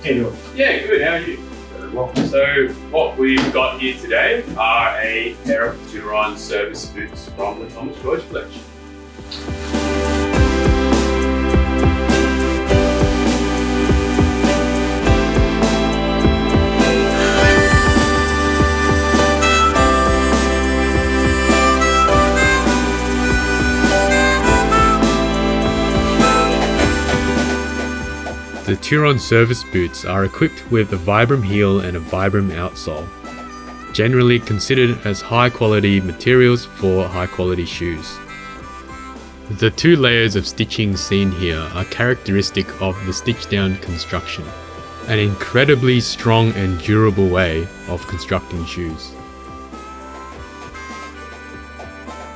How you doing? Yeah, good. How are you? Very well. So what we've got here today are a pair of Turon service boots from the Thomas George collection. The Turon service boots are equipped with a Vibram heel and a Vibram outsole, generally considered as high quality materials for high quality shoes. The two layers of stitching seen here are characteristic of the stitch down construction, an incredibly strong and durable way of constructing shoes.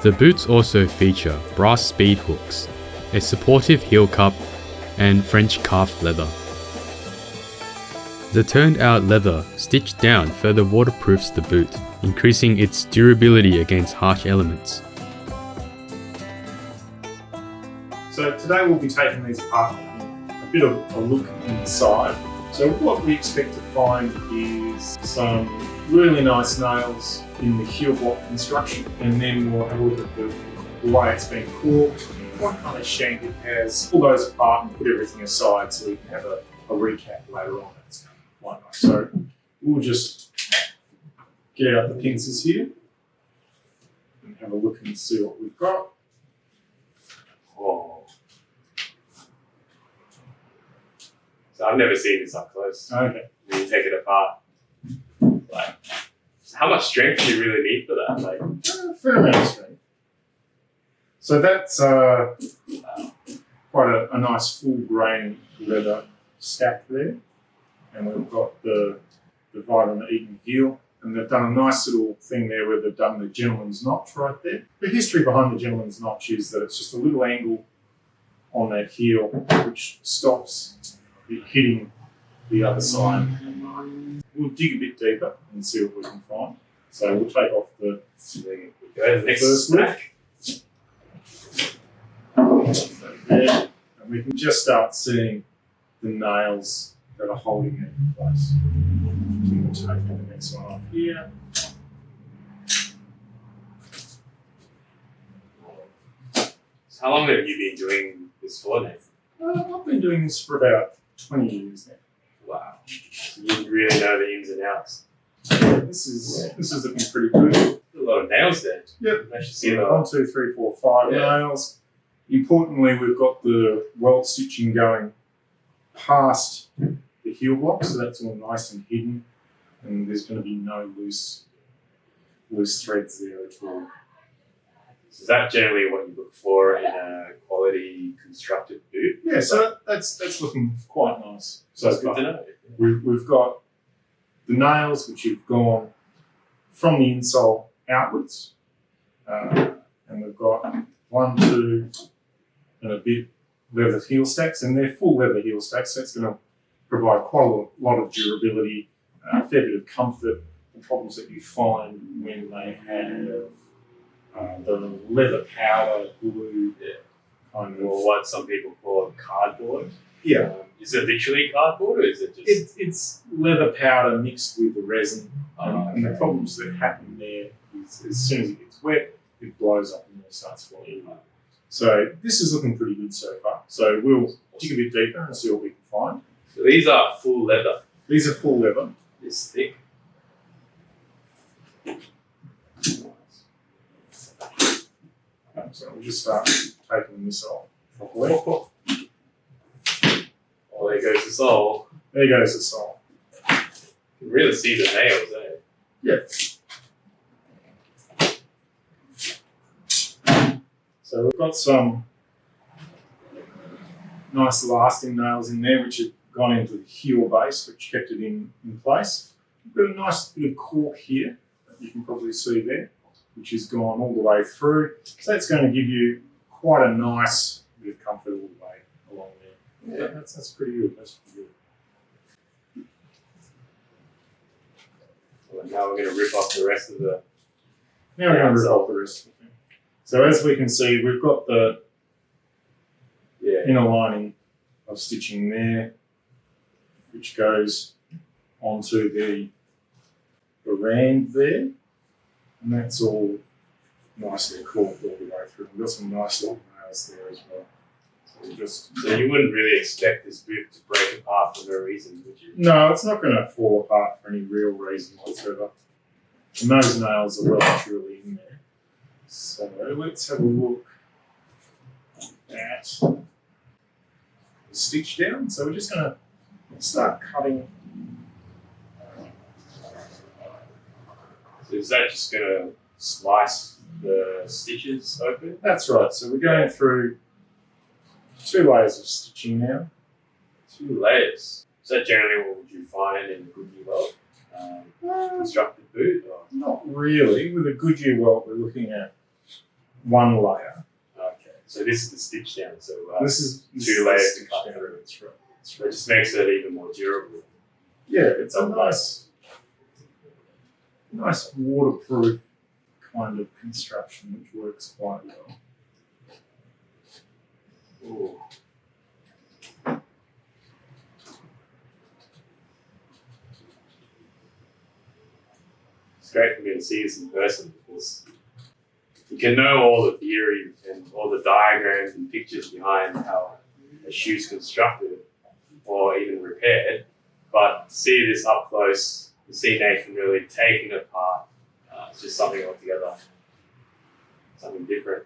The boots also feature brass speed hooks, a supportive heel cup, and French calf leather. The turned out leather stitched down further waterproofs the boot, increasing its durability against harsh elements. So today we'll be taking these apart and a bit of a look inside. So what we expect to find is some really nice nails in the heel block construction, and then we'll have a look at the way it's been corked, what kind of shank it has, pull those apart and put everything aside so we can have a recap later on. It's quite nice. So we'll just get out the pincers here and have a look and see what we've got. Oh. So I've never seen this up close. Okay. When you take it apart. Like, how much strength do you really need for that? Like, A fair amount of strength. So that's quite a nice full grain leather stack there. And we've got the Vibram Eaton heel. And they've done a nice little thing there where they've done the gentleman's notch right there. The history behind the gentleman's notch is that it's just a little angle on that heel which stops it hitting the other side. We'll dig a bit deeper and see what we can find. So we'll take off the next first snack. there, and we can just start seeing the nails that are holding it in place. We'll take the next one off here. So how long have you been doing this for, Nathan? I've been doing this for about 20 years now. Wow. So you really know the ins and outs. This is looking pretty good. A lot of nails there. Yep. I should see 1, 2, 3, 4, 5 nails. Importantly, we've got the welt stitching going past the heel block, so that's all nice and hidden, and there's going to be no loose threads there at all. Is that generally what you look for in a quality constructed boot? Yeah, so that's looking quite nice. So That's good to know. We've got the nails which have gone from the insole outwards, and we've got 1, 2, and a bit leather heel stacks, and they're full leather heel stacks, so it's going to provide quite a lot of durability, a fair bit of comfort. The problems that you find when they have the leather powder, glue, kind of. Or what some people call cardboard. Yeah. Is it literally cardboard, or is it just? It's leather powder mixed with the resin, and the problems that happen there is as soon as it gets wet, it blows up and it starts falling. So this is looking pretty good so far. So we'll dig a bit deeper and see what we can find. So these are full leather. These are full leather. This thick. So we'll just start taking this off properly. Oh, there goes the sole. There goes the sole. You can really see the nails, eh? Yeah. So we've got some nice lasting nails in there which have gone into the heel base, which kept it in place. We've got a nice bit of cork here that you can probably see there, which has gone all the way through. So that's going to give you quite a nice bit of comfort all the way along there. Yeah, that's pretty good. That's pretty good. Well, now we're going to rip off the rest of the. Now we're going to rip off the rest of the thing. So as we can see, we've got the inner lining of stitching there. which goes onto the rand there, and that's all nicely corked all the way through. We've got some nice little nails there as well. So you wouldn't really expect this boot to break apart for no reason, would you? No, it's not going to fall apart for any real reason whatsoever. And those nails are well and truly in there. So let's have a look at the stitch down. So we're just going to start cutting. So is that just going to slice the stitches open? That's right. So we're going through 2 layers of stitching now. 2 layers. Is that generally what would you find in a Goodyear welt? Constructed boot? Or? Not really. With a Goodyear welt, we're looking at 1 layer. Okay, so this is the stitch down. So This is 2 layers to cut down. through. That's right. That's It right. just makes it even more durable. Yeah, it's a nice waterproof kind of construction which works quite well. Ooh. It's great for me to see this in person because you can know all the theory and all the diagrams and pictures behind how a shoe's constructed or even repaired, but to see this up close, to see Nathan really taking it apart, it's just something altogether, something different.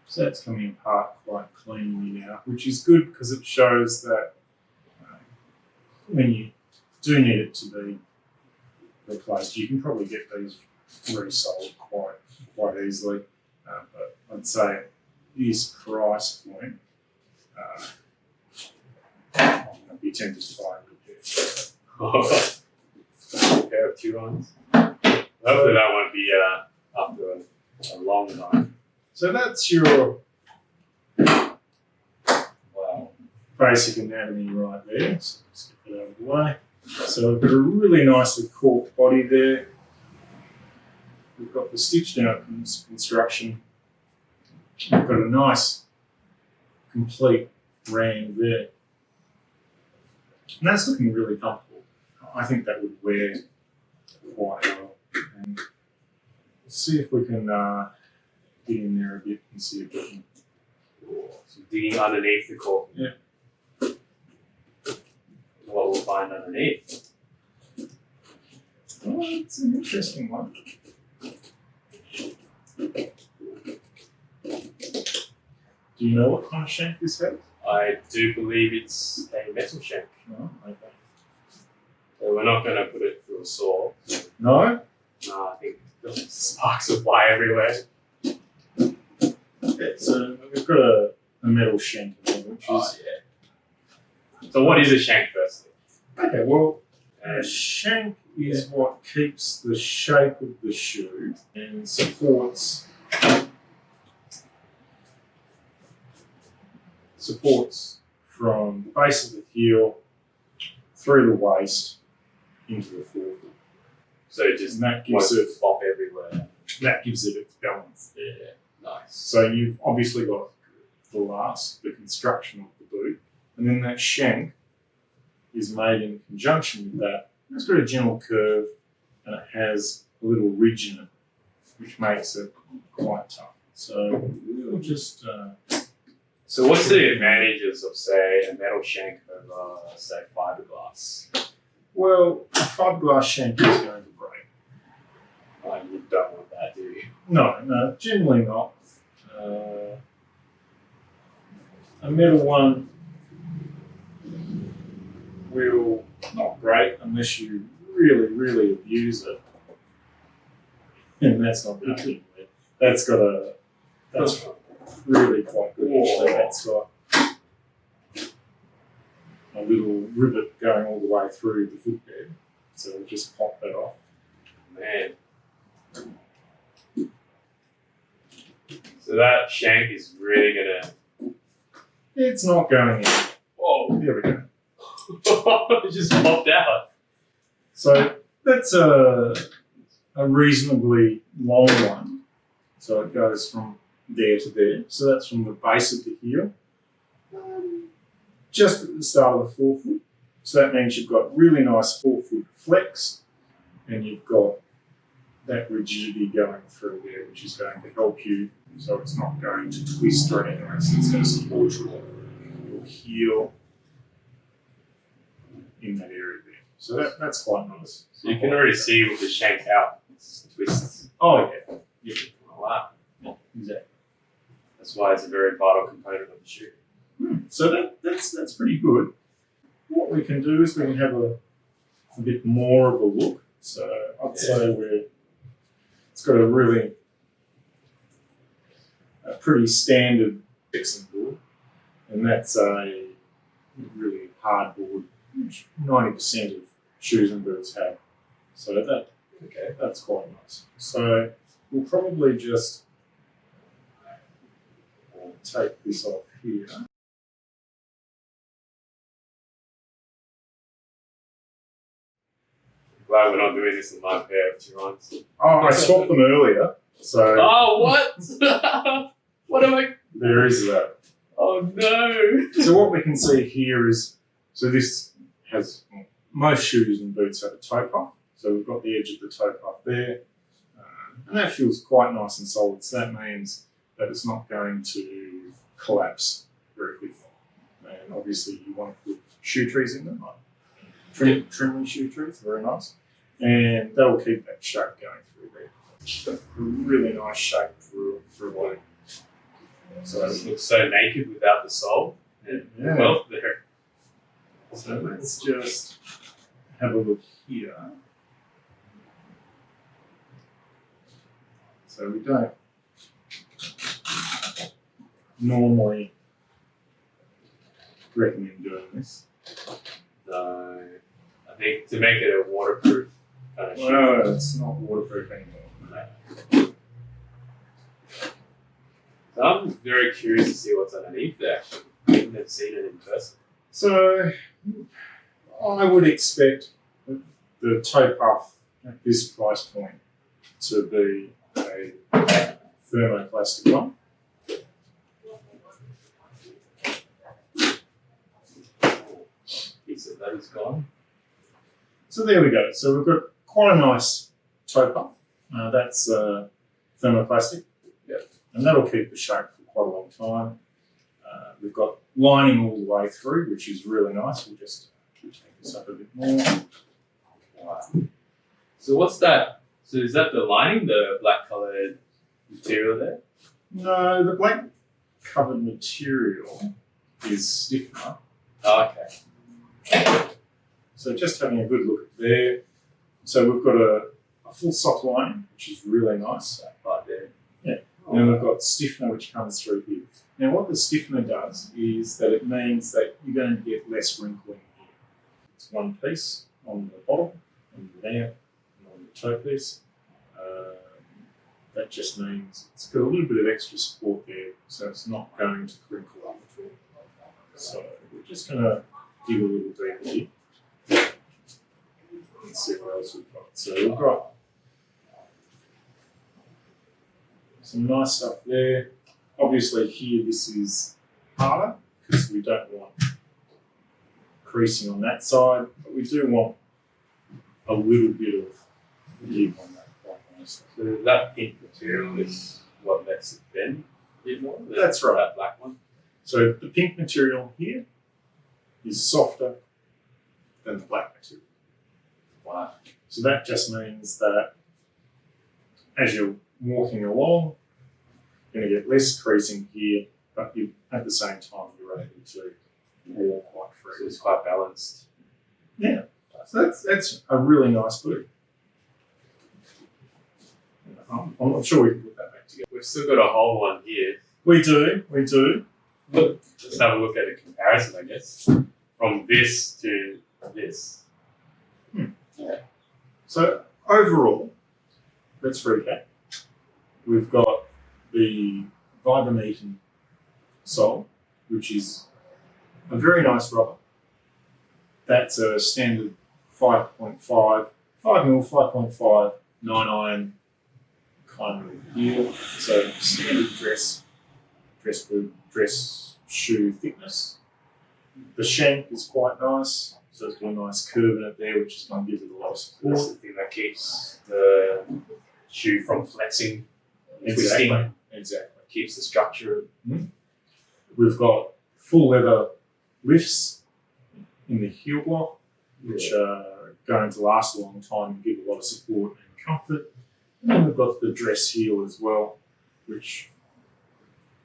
So that's coming apart quite cleanly now, which is good because it shows that when you do need it to be replaced, you can probably get these resold quite easily. But I'd say at this price point, I'd be tempted to buy A pair of Turons. Hopefully that won't be after a long time. So that's your Wow. basic anatomy right there. So let's get it out of the way. So we've got a really nicely corked body there. We've got the stitch down construction. We've got a nice complete rand there. And that's looking really comfortable. I think that would wear quite well. And let's see if we can get in there a bit and see if we can. So digging underneath the cork. Yeah. What we'll find underneath. Oh, it's an interesting one. Do you know what kind of shank this has? I do believe it's a metal shank. No, okay. So we're not going to put it through a saw. No? No, I think the sparks will fly everywhere. Okay, so we've got a metal shank here, which is. Yeah. So what is a shank firstly? Okay, well, a shank is what keeps the shape of the shoe and supports from the base of the heel through the waist into the forefoot. So it just And that gives won't it flop everywhere. its balance there. Yeah, nice. So you've obviously got the construction of the boot, and then that shank is made in conjunction with that. It's got a gentle curve and it has a little ridge in it, which makes it quite tough. So we'll just. So what's the advantages of, say, a metal shank over, say, fiberglass? Well, a fiberglass shank is going to break. You don't want that, do you? No, generally not. A metal one will not break unless you really, really abuse it. And that's not good anyway. That's really quite good actually. That's got a little rivet going all the way through the footbed. So we'll just pop that off. Man. So that shank is really gonna. It's not going in. Whoa! There we go. It just popped out. So that's a reasonably long one. So it goes from there to there. So that's from the base of the heel, just at the start of the forefoot, So that means you've got really nice forefoot flex, and you've got that rigidity going through there, which is going to help you, so it's not going to twist or anything else. It's going to support your heel in that area there. So that's quite nice. So you can already see with the shank out, it's twists. Oh yeah. Oh, wow. Exactly. That's why it's a very vital component of the shoe. So that's pretty good. What we can do is we can have a bit more of a look. So I'd say it's got a pretty standard fixing board, and that's a really hard board, which 90% of shoes and boots have. So that's quite nice. So we'll probably just take this off here. Glad we're not doing this in my pair of Turons. Oh, I swapped them earlier. So Oh, what? What am I? there is that. Oh no! So what we can see here is, so this has, most shoes and boots have a toe puff. So we've got the edge of the toe puff there. And that feels quite nice and solid. So that means that it's not going to collapse very quickly. And obviously you want to put shoe trees in them, like trimly shoe trees, very nice. And that will keep that shape going through there. A really nice shape for a boot. So it looks so naked without the sole. Yeah. Well, there. So let's just have a look here. So we don't normally recommend doing this. No, I think to make it a waterproof kind of shoe. No, it's not waterproof anymore. So I'm very curious to see what's underneath there. I've never seen it in person. So I would expect the toe puff at this price point to be a thermoplastic one. Piece of that is gone. So there we go. So we've got quite a nice toe puff. That's thermoplastic. Yep. And that'll keep the shape for quite a long time. We've got lining all the way through, which is really nice. We'll just take this up a bit more. Wow. So what's that? So is that the lining, the black coloured material there? No, the black covered material is stiffener. Oh, okay. So just having a good look at there. So we've got a full sock lining, which is really nice. Right there. Yeah. And then we've got stiffener, which comes through here. Now, what the stiffener does is that it means that you're going to get less wrinkling here. It's one piece on the bottom, on the there, and on the toe piece. That just means it's got a little bit of extra support there, so it's not going to crinkle up at all. So we're just going to dig a little deeper here and see what else we've got. So we've got some nice stuff there. Obviously here this is harder because we don't want creasing on that side, but we do want a little bit of give on that. So that pink material is what lets it bend a bit more? That's right. That black one? So the pink material here is softer than the black material. Wow. So that just means that as you're walking along, you're going to get less creasing here, but you, at the same time you're able to walk quite So freely. it's quite balanced. Yeah. So that's a really nice boot. I'm not sure we can put that back together. We've still got a whole one here. We do. Let's have a look at a comparison, I guess, from this to this. Yeah. So overall, let's recap. We've got the Vibram sole, which is a very nice rubber. That's a standard 5.5, 5mm, 5.5, 9 iron kind of heel. So standard dress boot, dress shoe thickness. The shank is quite nice. So it's got a nice curve in it there, which is going to give it a lot of That's support. the thing that keeps the shoe from flexing, twisting, Exactly. keeps the structure. We've got full leather lifts in the heel block, which are going to last a long time and give a lot of support and comfort. And then we've got the dress heel as well, which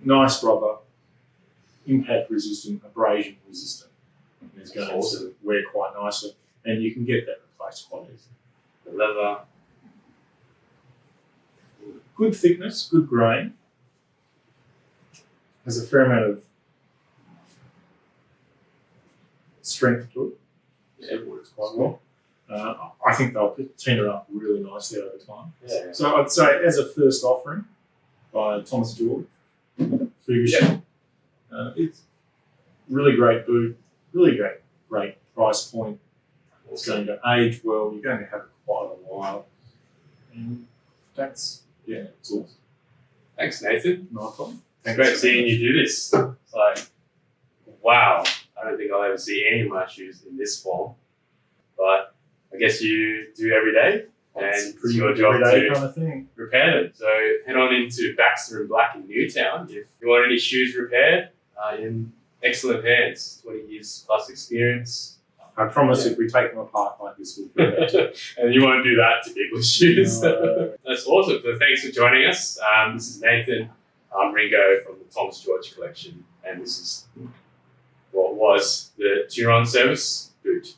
nice rubber, impact resistant, abrasion resistant. And it's going to wear quite nicely, and you can get that replaced quite easily. The leather. Good thickness, good grain. Has a fair amount of strength to it. It works quite well. I think they'll tune it up really nicely over time. Yeah. So I'd say as a first offering by Thomas George, Ferguson, it's really great boot, really great price point. It's going to age well. You're going to have it quite a while, and it's awesome. Thanks, Nathan. No problem. It's great seeing you do this. It's like, wow, I don't think I'll ever see any of my shoes in this form. But I guess you do every day, and it's your job to kind of thing. repair them. So head on into Baxter Black in Newtown if you want any shoes repaired. In excellent hands, 20 years plus experience. I promise if we take them apart like this, we'll do that. And you won't do that to people's shoes. No. That's awesome. So thanks for joining us. This is Nathan. I'm Ringo from the Thomas George collection, and this is what was the Turon service boot.